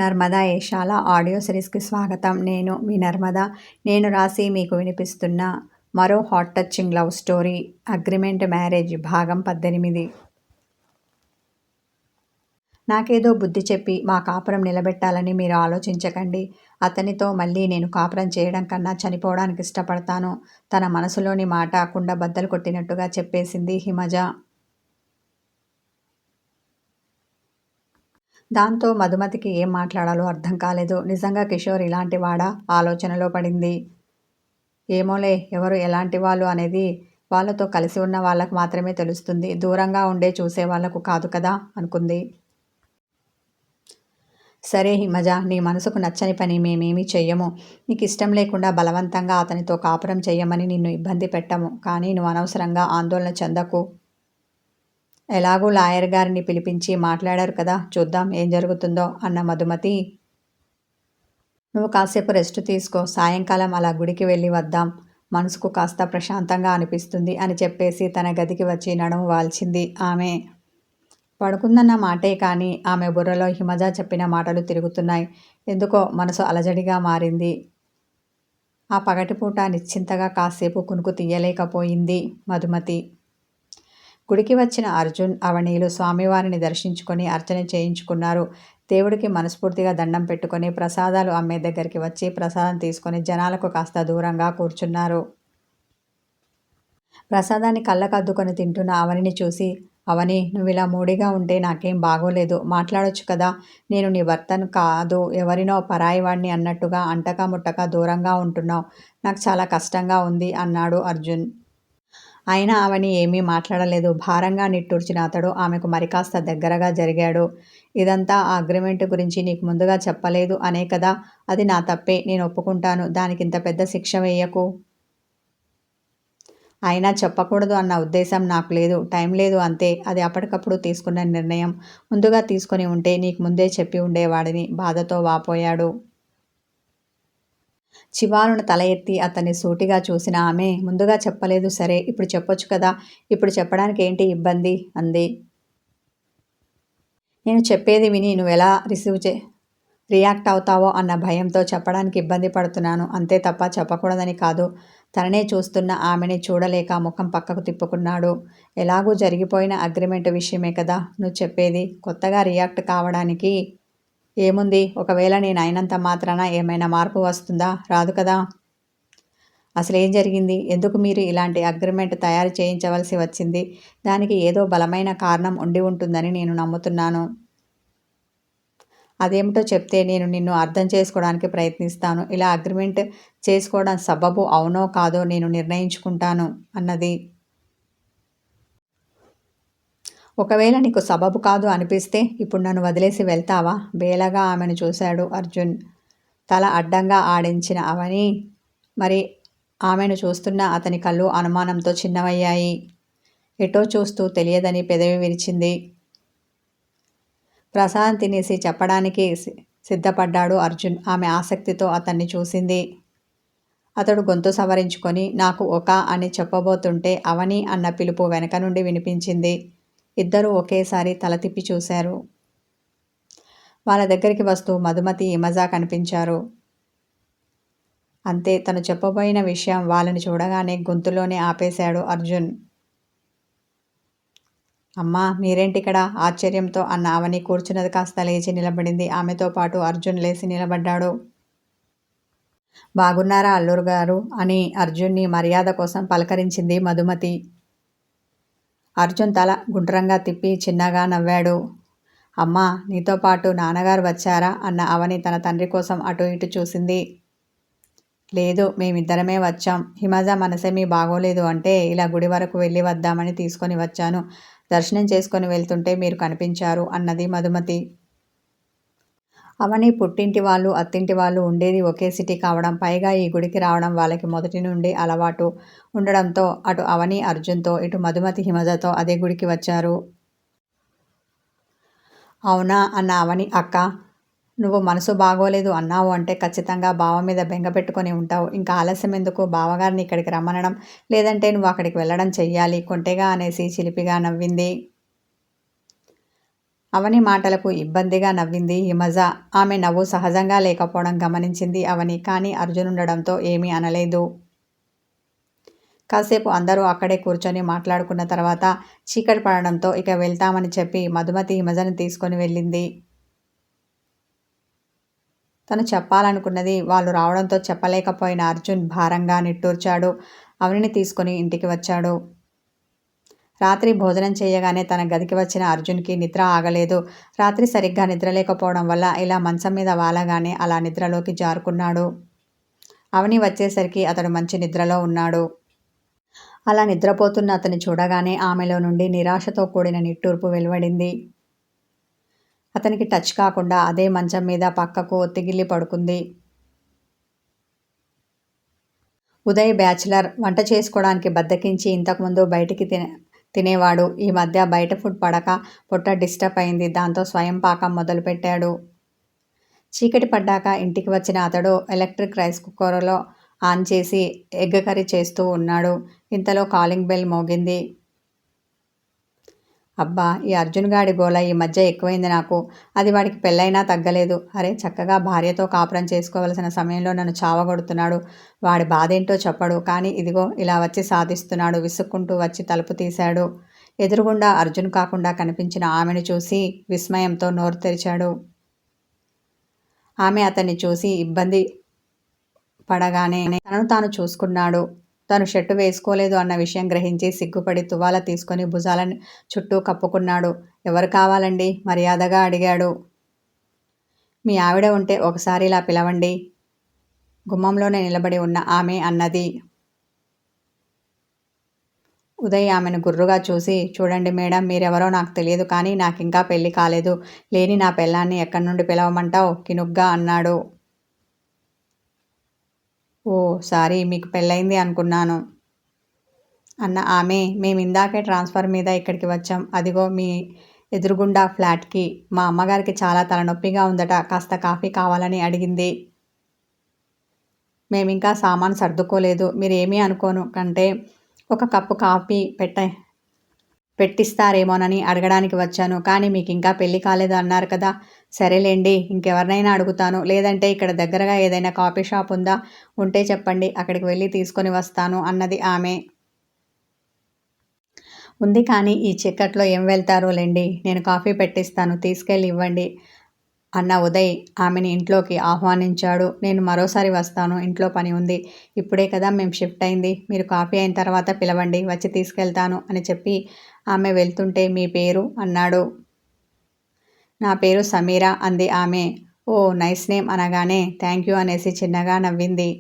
Narmada Eshala audio సిరీస్కి స్వాగతం. నేను మీ నర్మద. నేను రాసి మీకు వినిపిస్తున్న మరో hot touching love story agreement marriage భాగం 18. నాకేదో బుద్ధి చెప్పి మా కాపురం నిలబెట్టాలని మీరు ఆలోచించకండి. అతనితో మళ్ళీ నేను కాపురం చేయడం కన్నా చనిపోవడానికి ఇష్టపడతాను. తన మనసులోని మాట కుండ బద్దలు కొట్టినట్టుగా చెప్పేసింది హిమజ. దాంతో మధుమతికి ఏం మాట్లాడాలో అర్థం కాలేదు. నిజంగా కిషోర్ ఇలాంటి వాడా? ఆలోచనలో పడింది. ఏమోలే, ఎవరు ఎలాంటి వాళ్ళు అనేది వాళ్ళతో కలిసి ఉన్న వాళ్ళకు మాత్రమే తెలుస్తుంది. దూరంగా ఉండే చూసే వాళ్లకు కాదు కదా అనుకుంది. సరే హిమజ, నీ మనసుకు నచ్చని పని మేమేమీ చెయ్యము. నీకు ఇష్టం లేకుండా బలవంతంగా అతనితో కాపురం చెయ్యమని నిన్ను ఇబ్బంది పెట్టము. కానీ నువ్వు అనవసరంగా ఆందోళన చెందకు. ఎలాగూ లాయర్ గారిని పిలిపించి మాట్లాడారు కదా, చూద్దాం ఏం జరుగుతుందో అన్న మధుమతి. నువ్వు కాసేపు రెస్ట్ తీసుకో, సాయంకాలం అలా గుడికి వెళ్ళి వద్దాం, మనసుకు కాస్త ప్రశాంతంగా అనిపిస్తుంది అని చెప్పేసి తన గదికి వచ్చి నడుము వాల్చింది ఆమె. పడుకుందన్న మాటే కానీ ఆమె బుర్రలో హిమజ చెప్పిన మాటలు తిరుగుతున్నాయి. ఎందుకో మనసు అలజడిగా మారింది. ఆ పగటిపూట నిశ్చింతగా కాసేపు కునుకు తీయలేకపోయింది మధుమతి. గుడికి వచ్చిన అర్జున్, అవనీలు స్వామివారిని దర్శించుకొని అర్చన చేయించుకున్నారు. దేవుడికి మనస్ఫూర్తిగా దండం పెట్టుకొని ప్రసాదాలు అమ్మే దగ్గరికి వచ్చి ప్రసాదం తీసుకొని జనాలకు కాస్త దూరంగా కూర్చున్నారు. ప్రసాదాన్ని కళ్ళకద్దుకొని తింటున్న అవనిని చూసి, అవని, నువ్వు ఇలా మూడిగా ఉంటే నాకేం బాగోలేదు, మాట్లాడొచ్చు కదా. నేను నీ భర్తను కాదు, ఎవరినో పరాయివాడిని అన్నట్టుగా అంటక ముట్టక దూరంగా ఉంటున్నావు. నాకు చాలా కష్టంగా ఉంది అన్నాడు అర్జున్. అయినా అవని ఏమీ మాట్లాడలేదు. భారంగా నిట్టూర్చిన అతడు ఆమెకు మరికాస్త దగ్గరగా జరిగాడు. ఇదంతా ఆ అగ్రిమెంట్ గురించి నీకు ముందుగా చెప్పలేదు అనే కదా. అది నా తప్పే, నేను ఒప్పుకుంటాను. దానికింత పెద్ద శిక్ష వేయకు. అయినా చెప్పకూడదు అన్న ఉద్దేశం నాకు లేదు. టైం లేదు అంతే. అది అప్పటికప్పుడు తీసుకున్న నిర్ణయం. ముందుగా తీసుకొని ఉంటే నీకు ముందే చెప్పి ఉండేవాడిని, బాధతో వాపోయాడు. చివాలున తల ఎత్తి అతన్ని సూటిగా చూసిన ఆమె, ముందుగా చెప్పలేదు సరే, ఇప్పుడు చెప్పొచ్చు కదా. ఇప్పుడు చెప్పడానికి ఏంటి ఇబ్బంది అంది. నేను చెప్పేది విని నువ్వెలా రియాక్ట్ అవుతావో అన్న భయంతో చెప్పడానికి ఇబ్బంది పడుతున్నాను అంతే తప్ప చెప్పకూడదని కాదు. తననే చూస్తున్న ఆమెని చూడలేక ముఖం పక్కకు తిప్పుకున్నాడు. ఎలాగూ జరిగిపోయిన అగ్రిమెంట్ విషయమే కదా నువ్వు చెప్పేది. కొత్తగా రియాక్ట్ కావడానికి ఏముంది? ఒకవేళ నేను అయినంత మాత్రాన ఏమైనా మార్పు వస్తుందా? రాదు కదా. అసలేం జరిగింది? ఎందుకు మీరు ఇలాంటి అగ్రిమెంట్ తయారు చేయించవలసి వచ్చింది? దానికి ఏదో బలమైన కారణం ఉండి ఉంటుందని నేను నమ్ముతున్నాను. అదేమిటో చెప్తే నేను నిన్ను అర్థం చేసుకోవడానికి ప్రయత్నిస్తాను. ఇలా అగ్రిమెంట్ చేసుకోవడం సబబు అవునో కాదో నేను నిర్ణయించుకుంటాను అన్నది. ఒకవేళ నీకు సబబు కాదు అనిపిస్తే ఇప్పుడు నన్ను వదిలేసి వెళ్తావా? బేలగా ఆమెను చూశాడు అర్జున్. తల అడ్డంగా ఆడించిన అవని మరి ఆమెను చూస్తున్న అతని కళ్ళు అనుమానంతో చిన్నవయ్యాయి. ఎటో చూస్తూ తెలియదని పెదవి విరిచింది. ప్రసాదం తినేసి చెప్పడానికి సిద్ధపడ్డాడు అర్జున్. ఆమె ఆసక్తితో అతన్ని చూసింది. అతడు గొంతు సవరించుకొని నాకు ఒక అని చెప్పబోతుంటే అవని అన్న పిలుపు వెనక నుండి వినిపించింది. ఇద్దరూ ఒకేసారి తల తిప్పి చూశారు. వాళ్ళ దగ్గరికి వస్తూ మధుమతి, హిమజ కనిపించారు. అంతే, తను చెప్పబోయిన విషయం వాళ్ళని చూడగానే గొంతులోనే ఆపేశాడు అర్జున్. అమ్మా, మీరేంటిక్కడ? ఆశ్చర్యంతో అన్న అవని కూర్చున్నది కాస్త లేచి నిలబడింది. ఆమెతో పాటు అర్జున్ లేచి నిలబడ్డాడు. బాగున్నారా అల్లూరు గారు అని అర్జున్ని మర్యాద కోసం పలకరించింది మధుమతి. అర్జున్ తల గుండ్రంగా తిప్పి చిన్నగా నవ్వాడు. అమ్మా, నీతో పాటు నాన్నగారు వచ్చారా అన్న అవని తన తండ్రి కోసం అటు ఇటు చూసింది. లేదు, మేమిద్దరమే వచ్చాం. హిమజ మనసేమీ బాగోలేదు అంటే ఇలా గుడి వరకు వెళ్ళి వద్దామని తీసుకొని వచ్చాను. దర్శనం చేసుకొని వెళ్తుంటే మీరు కనిపించారు అన్నది మధుమతి. అవని పుట్టింటి వాళ్ళు, అత్తింటి వాళ్ళు ఉండేది ఒకే సిటీ కావడం, పైగా ఈ గుడికి రావడం వాళ్ళకి మొదటి నుండి అలవాటు ఉండడంతో అటు అవని అర్జున్తో, ఇటు మధుమతి హిమజతో అదే గుడికి వచ్చారు. అవునా అన్న అవని, అక్క, నువ్వు మనసు బాగోలేదు అన్నావు అంటే ఖచ్చితంగా బావ మీద బెంగ పెట్టుకొని ఉంటావు. ఇంకా ఆలస్యం ఎందుకు? బావగారిని ఇక్కడికి రమ్మనడం, లేదంటే నువ్వు అక్కడికి వెళ్ళడం చెయ్యాలి కొంటెగా అనేసి చిలిపిగా నవ్వింది. అవని మాటలకు ఇబ్బందిగా నవ్వింది హిమజ. ఆమె నవ్వు సహజంగా లేకపోవడం గమనించింది అవని. కానీ అర్జున్ ఉండడంతో ఏమీ అనలేదు. కాసేపు అందరూ అక్కడే కూర్చొని మాట్లాడుకున్న తర్వాత చీకటి పడడంతో ఇక వెళ్తామని చెప్పి మధుమతి హిమజను తీసుకొని వెళ్ళింది. తను చెప్పాలనుకున్నది వాళ్ళు రావడంతో చెప్పలేకపోయిన అర్జున్ భారంగా నిట్టూర్చాడు. అవనిని తీసుకొని ఇంటికి వచ్చాడు. రాత్రి భోజనం చేయగానే తన గదికి వచ్చిన అర్జున్కి నిద్ర ఆగలేదు. రాత్రి సరిగ్గా నిద్రలేకపోవడం వల్ల ఇలా మంచం మీద వాలగానే అలా నిద్రలోకి జారుకున్నాడు. అవని వచ్చేసరికి అతడు మంచి నిద్రలో ఉన్నాడు. అలా నిద్రపోతున్న అతన్ని చూడగానే ఆమెలో నుండి నిరాశతో కూడిన నిట్టూర్పు వెలువడింది. అతనికి టచ్ కాకుండా అదే మంచం మీద పక్కకు ఒత్తిగిల్లి పడుకుంది. ఉదయ్ బ్యాచులర్. వంట చేసుకోవడానికి బద్దకించి ఇంతకుముందు బయటికి తినేవాడు. ఈ మధ్య బయట ఫుడ్ పడక పొట్ట డిస్టర్బ్ అయింది. దాంతో స్వయం పాకం మొదలుపెట్టాడు. చీకటి పడ్డాక ఇంటికి వచ్చిన అతడు ఎలక్ట్రిక్ రైస్ కుక్కర్లో ఆన్ చేసి ఎగ్ కర్రీ చేస్తూ ఉన్నాడు. ఇంతలో కాలింగ్ బెల్ మోగింది. అబ్బా, ఈ అర్జున్ గాడి గోల ఈ మధ్య ఎక్కువైంది నాకు. అది వాడికి పెళ్ళైనా తగ్గలేదు. అరే, చక్కగా భార్యతో కాపురం చేసుకోవలసిన సమయంలో నన్ను చావగొడుతున్నాడు. వాడి బాధేంటో చెప్పడు. కానీ ఇదిగో ఇలా వచ్చి సాధిస్తున్నాడు. విసుక్కుంటూ వచ్చి తలుపు తీశాడు. ఎదురుగుండా అర్జున్ కాకుండా కనిపించిన ఆమెను చూసి విస్మయంతో నోరు తెరిచాడు. ఆమె అతన్ని చూసి ఇబ్బంది పడగానే తనను తాను చూసుకున్నాడు. తను షర్టు వేసుకోలేదు అన్న విషయం గ్రహించి సిగ్గుపడి తువాల తీసుకొని భుజాలను చుట్టూ కప్పుకున్నాడు. ఎవరు కావాలండి? మర్యాదగా అడిగాడు. మీ ఆవిడ ఉంటే ఒకసారి ఇలా పిలవండి, గుమ్మంలోనే నిలబడి ఉన్న ఆమె అన్నది. ఉదయ్ ఆమెను గుర్రుగా చూసి, చూడండి మేడం, మీరెవరో నాకు తెలియదు, కానీ నాకింకా పెళ్లి కాలేదు. లేని నా పెళ్ళాన్ని ఎక్కడి నుండి పిలవమంటావు? కినుగ్గా అన్నాడు. ఓ సారీ, మీకు పెళ్ళయింది అనుకున్నాను అన్న ఆమె, మేమిందాకే ట్రాన్స్ఫర్ మీద ఇక్కడికి వచ్చాం. అదిగో మీ ఎదురుగుండా ఫ్లాట్కి. మా అమ్మగారికి చాలా తలనొప్పిగా ఉందట. కాస్త కాఫీ కావాలని అడిగింది. మేమింకా సామాను సర్దుకోలేదు. మీరేమీ అనుకోను కంటే ఒక కప్పు కాఫీ పెట్టిస్తారేమోనని అడగడానికి వచ్చాను. కానీ మీకు ఇంకా పెళ్లి కాలేదు అన్నారు కదా. సరేలేండి, ఇంకెవరినైనా అడుగుతాను. లేదంటే ఇక్కడ దగ్గరగా ఏదైనా కాఫీ షాప్ ఉందా? ఉంటే చెప్పండి, అక్కడికి వెళ్ళి తీసుకొని వస్తాను అన్నది ఆమె. ఉంది, కానీ ఈ చీకట్లో ఏం వెళ్తారోలేండి. నేను కాఫీ పెట్టిస్తాను, తీసుకెళ్ళి ఇవ్వండి అన్న ఉదయ్ ఆమెని ఇంట్లోకి ఆహ్వానించాడు. నేను మరోసారి వస్తాను, ఇంట్లో పని ఉంది. ఇప్పుడే కదా మేము షిఫ్ట్ అయింది. మీరు కాఫీ అయిన తర్వాత పిలవండి, వచ్చి తీసుకెళ్తాను అని చెప్పి ఆమె వెళ్తుంటే మీ పేరు అన్నాడు. నా పేరు సమీరా అంది ఆమె. ఓ నైస్ నేమ్ అనగానే థ్యాంక్ యూ అనేసి చిన్నగా నవ్వింది.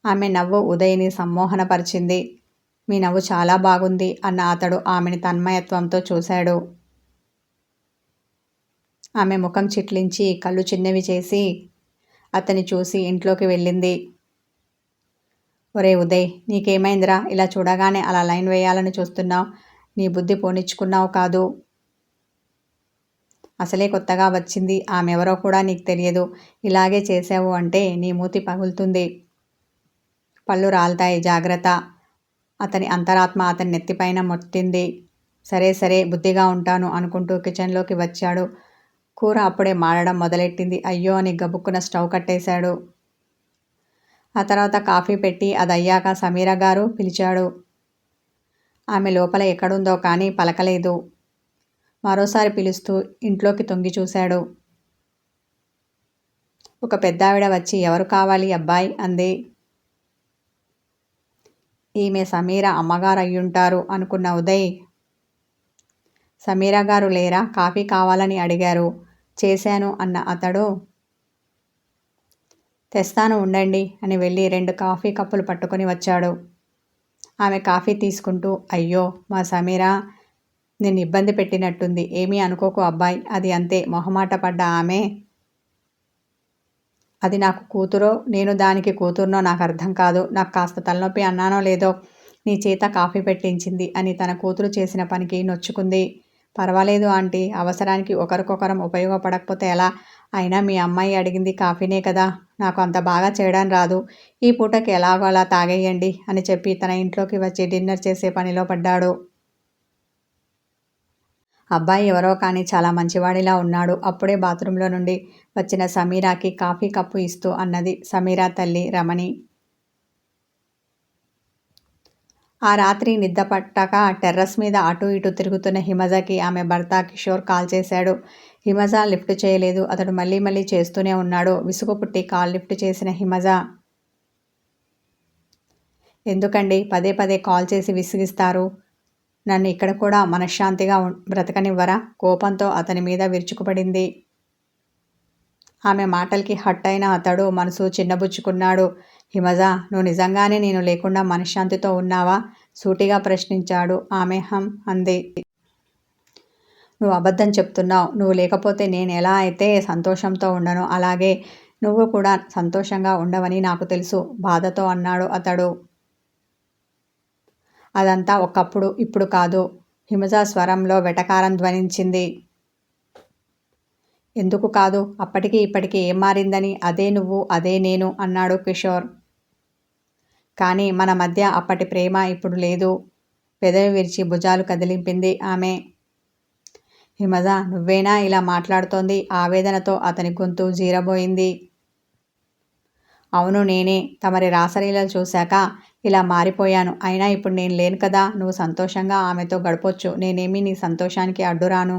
ఆమె నవ్వు ఉదయ్ని సమ్మోహనపరిచింది. మీ నవ్వు చాలా బాగుంది అన్న అతడు ఆమెని తన్మయత్వంతో చూశాడు. ఆమె ముఖం చిట్లించి కళ్ళు చిన్నవి చేసి అతన్ని చూసి ఇంట్లోకి వెళ్ళింది. ఒరే ఉదయ్, నీకేమైందిరా? ఇలా చూడగానే అలా లైన్ వేయాలని చూస్తున్నావు? నీ బుద్ధి పోనిచ్చుకున్నావు కాదు. అసలే కొత్తగా వచ్చింది, ఆమెవరో కూడా నీకు తెలియదు. ఇలాగే చేసావు అంటే నీ మూతి పగులుతుంది, పళ్ళు రాలుతాయి, జాగ్రత్త. అతని అంతరాత్మ అతని నెత్తిపైన మొట్టింది. సరే సరే, బుద్ధిగా ఉంటాను అనుకుంటూ కిచెన్లోకి వచ్చాడు. కూర అప్పుడే మాడడం మొదలెట్టింది. అయ్యో అని గబుక్కున స్టవ్ కట్టేశాడు. ఆ తర్వాత కాఫీ పెట్టి అదయ్యాక సమీరా గారు పిలిచాడు. ఆమె లోపల ఎక్కడుందో కానీ పలకలేదు. మరోసారి పిలుస్తూ ఇంట్లోకి తొంగి చూశాడు. ఒక పెద్దావిడ వచ్చి ఎవరు కావాలి అబ్బాయి అంది. ఈమె సమీరా అమ్మగారు అయ్యుంటారు అనుకున్న ఉదయ్, సమీరా గారు లేరా? కాఫీ కావాలని అడిగారు. చేశాను అన్న అతడు, తెస్తాను ఉండండి అని వెళ్ళి 2 కాఫీ కప్పులు పట్టుకొని వచ్చాడు. ఆమె కాఫీ తీసుకుంటూ, అయ్యో మా సమీరా నిన్ను ఇబ్బంది పెట్టినట్టుంది. ఏమీ అనుకోకు అబ్బాయి. అది అంతే మొహమాట పడ్డ ఆమె. అది నాకు కూతురో నేను దానికి కూతుర్నో నాకు అర్థం కాదు. నాకు కాస్త తలనొప్పి అన్నానో లేదో నీ చేత కాఫీ పెట్టించింది అని తన కూతురు చేసిన పనికి నొచ్చుకుంది. పర్వాలేదు ఆంటీ, అవసరానికి ఒకరికొకరం ఉపయోగపడకపోతే ఎలా? అయినా మీ అమ్మాయి అడిగింది కాఫీనే కదా. నాకు అంత బాగా చేయడం రాదు. ఈ పూటకి ఎలాగో అలా తాగేయండి అని చెప్పి తన ఇంట్లోకి వచ్చి డిన్నర్ చేసే పనిలో పడ్డాడు. అబ్బాయి ఎవరో కానీ చాలా మంచివాడిలా ఉన్నాడు. అప్పుడే బాత్రూంలో నుండి వచ్చిన సమీరాకి కాఫీ కప్పు ఇస్తూ అన్నది సమీరా తల్లి రమణి. ఆ రాత్రి నిద్ర పట్టాక టెర్రస్ మీద అటూ ఇటూ తిరుగుతున్న హిమజకి ఆమె భర్త కిషోర్ కాల్ చేశాడు. హిమజ లిఫ్ట్ చేయలేదు. అతడు మళ్ళీ మళ్ళీ చేస్తూనే ఉన్నాడు. విసుగు పుట్టి కాల్ లిఫ్ట్ చేసిన హిమజ, ఎందుకండి పదే పదే కాల్ చేసి విసిగిస్తారు? నన్ను ఇక్కడ కూడా మనశ్శాంతిగా బ్రతకనివ్వరా? కోపంతో అతని మీద విరుచుకుపడింది. ఆమె మాటలకి హట్ అయిన అతడు మనసు చిన్నబుచ్చుకున్నాడు. హిమజ, నువ్వు నిజంగానే నేను లేకుండా మనశ్శాంతితో ఉన్నావా? సూటిగా ప్రశ్నించాడు. ఆమె హం అంది. నువ్వు అబద్ధం చెప్తున్నావు. నువ్వు లేకపోతే నేను ఎలా అయితే సంతోషంతో ఉండను, అలాగే నువ్వు కూడా సంతోషంగా ఉండవని నాకు తెలుసు, బాధతో అన్నాడు అతడు. అదంతా ఒకప్పుడు, ఇప్పుడు కాదు. హిమజ స్వరంలో వెటకారం ధ్వనించింది. ఎందుకు కాదు? అప్పటికి ఇప్పటికీ ఏం మారిందని? అదే నువ్వు, అదే నేను అన్నాడు కిషోర్. కానీ మన మధ్య అప్పటి ప్రేమ ఇప్పుడు లేదు. పెదవి విరిచి భుజాలు కదిలింపింది ఆమె. హిమజ, నువ్వేనా ఇలా మాట్లాడుతోంది? ఆవేదనతో అతని గొంతు జీరబోయింది. అవును నేనే. తమరి రాసలీలలు చూశాక ఇలా మారిపోయాను. అయినా ఇప్పుడు నేను లేను కదా. నువ్వు సంతోషంగా ఆమెతో గడపొచ్చు. నేనేమీ నీ సంతోషానికి అడ్డురాను.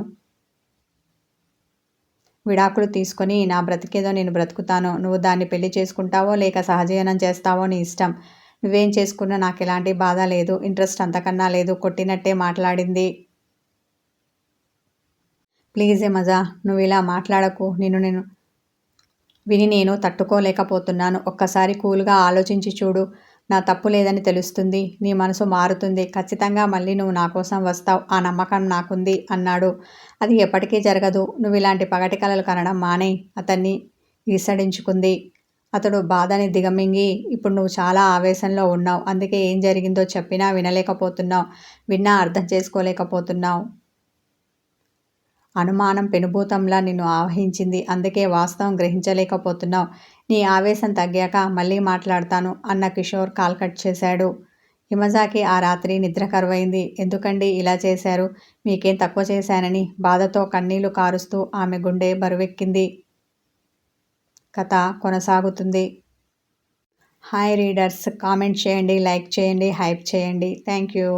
విడాకులు తీసుకొని నా బ్రతికేదో నేను బ్రతుకుతాను. నువ్వు దాన్ని పెళ్లి చేసుకుంటావో లేక సహజీవనం చేస్తావో నీ ఇష్టం. నువ్వేం చేసుకున్నా నాకు ఎలాంటి బాధ లేదు. ఇంట్రెస్ట్ అంతకన్నా లేదు. కొట్టినట్టే మాట్లాడింది. ప్లీజ్ హిమజ, నువ్వు ఇలా మాట్లాడకు. నేను విని నేను తట్టుకోలేకపోతున్నాను. ఒక్కసారి కూల్గా ఆలోచించి చూడు. నా తప్పు లేదని తెలుస్తుంది. నీ మనసు మారుతుంది. ఖచ్చితంగా మళ్ళీ నువ్వు నా కోసం వస్తావు. ఆ నమ్మకం నాకుంది అన్నాడు. అది ఎప్పటికీ జరగదు. నువ్వు ఇలాంటి పగటి కలలు కనడం మానేయ్. అతన్ని ఈసడించుకుంది. అతడు బాధని దిగమింగి, ఇప్పుడు నువ్వు చాలా ఆవేశంలో ఉన్నావు. అందుకే ఏం జరిగిందో చెప్పినా వినలేకపోతున్నావు. విన్నా అర్థం చేసుకోలేకపోతున్నావు. అనుమానం పెనుభూతంలా నిన్ను ఆవహించింది. అందుకే వాస్తవం గ్రహించలేకపోతున్నావు. నీ ఆవేశం తగ్గాక మళ్ళీ మాట్లాడతాను అన్న కిషోర్ కాల్ కట్ చేశాడు. హిమజాకి ఆ రాత్రి నిద్ర కరువైంది. ఎందుకండి ఇలా చేశారు? మీకేం తక్కువ చేశానని బాధతో కన్నీళ్లు కారుస్తూ ఆమె గుండె బరువెక్కింది. కథ కొనసాగుతుంది. హాయ్ రీడర్స్, కామెంట్ చేయండి, లైక్ చేయండి, హైప్ చేయండి. Thank you.